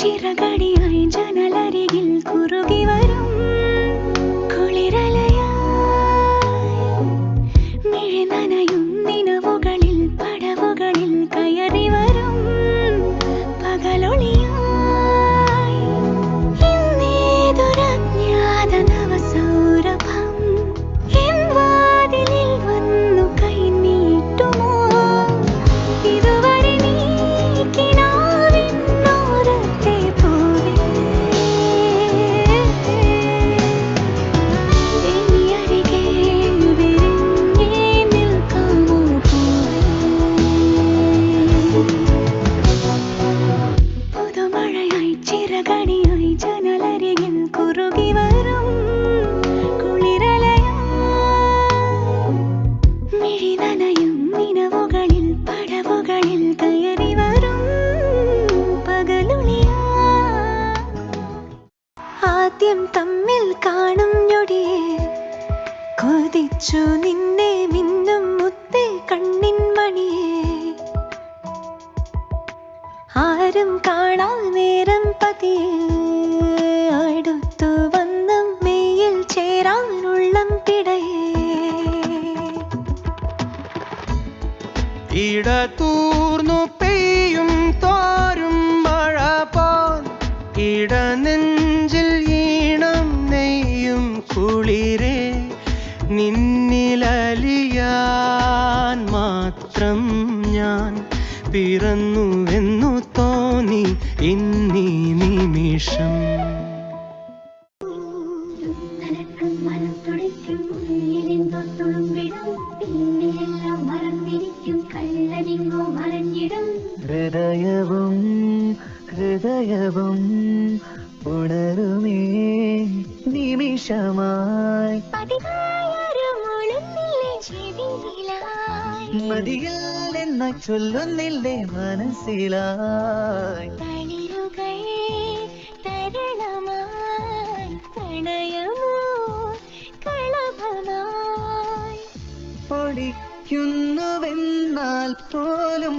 ചിറകടിയായി ജനലരികിൽ കുറുകി വരും കുളിരലയായി മിഴി നനയും നിനവുകളിൽ പടവുകളിൽ കയറി വരും പകലൊളിയായി ഇന്നേതൊരജ്ഞാത നവസൗരഭം എൻ വാതിലിൽ വന്നു കൈനീട്ടുമോ ഇതുവരെ നീ കിനാവിനോരത്തെ പോവേ ഇനി അരികെ വിരിഞ്ഞേ നിൽക്കാമോ പോവേ പുതുമഴയായി ചിറകടിയായി ജനലരികിൽ കുറുകി വരും കുളിരലയായി മിഴി നനയും നിനവുകളിൽ പടവുകളിൽ കയറി വരും പകലൊളിയായി ആദ്യം തമ്മിൽ കാണും ഞൊടിയെ കൊതിച്ചു നിന്നെ മിന്നും മുത്തേ കണ്ണിൻ മണിയെ ആരും കാണാ നേരം പതിയെ അടുത്തു വന്ന് മെയ്യിൽ ചേരാനുള്ളം പിടയേ ഇടതൂർന്നു പെയ്യും തോരും മഴ പോൽ ഇടനെഞ്ചിൽ ഈണം നെയ്യും കുളിരേ നിന്നിലലിയാൻ മാത്രം ഞാൻ പിറന്നുവെന്നു തോന്നി ഇന്നീ നിമിഷം നനക്കും മനം തുടിക്കും ഉള്ളിലെന്തോ തുളുമ്പിടും പിന്നെയെല്ലാം മറന്നിരിക്കും കള്ളനിങ്ങോ മറഞ്ഞിടും ഹൃദയവും ഹൃദയവും ഉണരുമേ നിമിഷമായി പതിവായൊരു മുളുന്നില്ലേ ചെവിയിലായി മതിയിൽ എന്ന ചൊല്ലുന്നില്ലേ മനസ്സിലായി തളിരുകൾ തരളമായി പ്രണയമോ കളഭമായി പൊടിക്കുന്നുവെന്നാൽ പോലും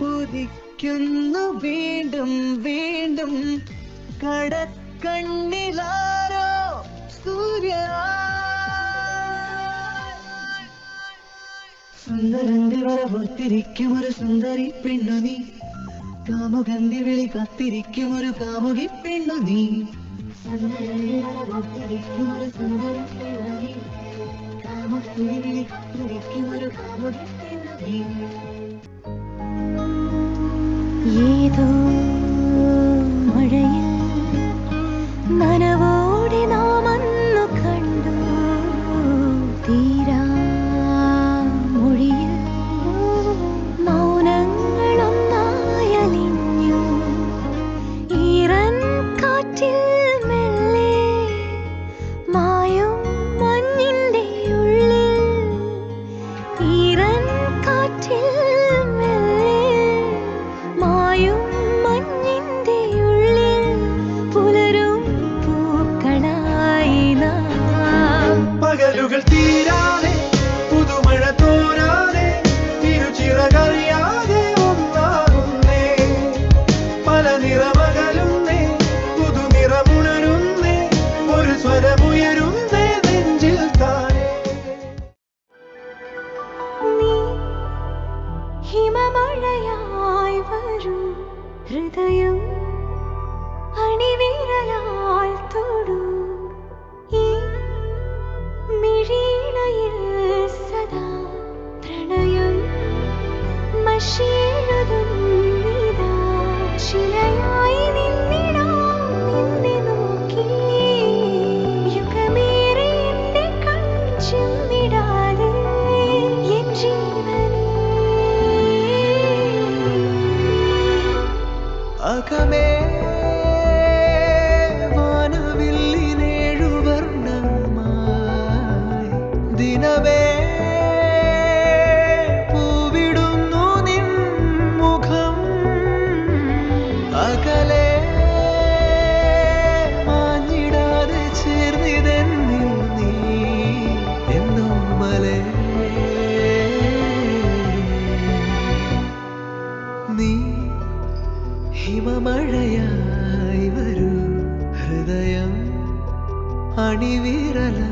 ഉദിക്കുന്നു വീണ്ടും വീണ്ടും കടക്കണ്ണിലാരോ സൂര്യ സുന്ദരന്റെ വരവൊത്തിരിക്കും ഒരു സുന്ദരി പെണ്ണു നീ കാമുകന്റെ വിളി കാത്തിരിക്കും ഒരു കാമുകി പെണ്ണു നീ സുന്ദരന്റെ വരവൊത്തിരിക്കും ഒരു സുന്ദരി പെണ്ണു നീ കാമുകന്റെ വിളി കാത്തിരിക്കും ഒരു കാമുകി പെണ്ണു നീ ഏതോ മഴയിൽ നനവോടെ നാം അന്നു കണ്ടു തീരാ മൊഴിയിൽ മൗനങ്ങളൊന്നായലിഞ്ഞു ഈറൻ കാറ്റിൽ മെല്ലെ മായും മഞ്ഞിന്റെ ഉള്ളിൽ ഈറൻ കാറ്റിൽ മെല്ലെ മായും മഞ്ഞിന്റെ ഉള്ളിൽ പുലരും പൂക്കളായി നാം പകലുകൾ തീരാതെ പുതുമഴ തോരാതെ തിരുച്ചിറകറിയാതെ ഒന്നാകുന്നേ പല നിറമകലുന്നേ പുതുനിറമുണരുന്നേ ഒരു സ്വരമുയരുന്നേ നെഞ്ചിൽ താനേ നീ ഹിമമഴയായി വരൂ ഹൃദയം അണിവിരലാൽ തൊടൂ ഈ മിഴിയിണയിൽ സദാ പ്രണയം മഷിയെഴുതുന്നിതാ ശിലയായി നിന്നിടാം നിന്നെ നോക്കി യുഗമേറെ എന്റെ കൺചെമ്മിടാതെ എൻ ജീവനേ അകമേ വാനവില്ലിനേഴുവർണ്ണമായി ദിനമേ പൂവിടുന്നു നിൻ മുഖം അകലെ മാഞ്ഞിടാതെ ചേർന്നിതെന്നിൽ നീ എന്നും മലേ നീ ഹിമമഴയാ മണിവിരല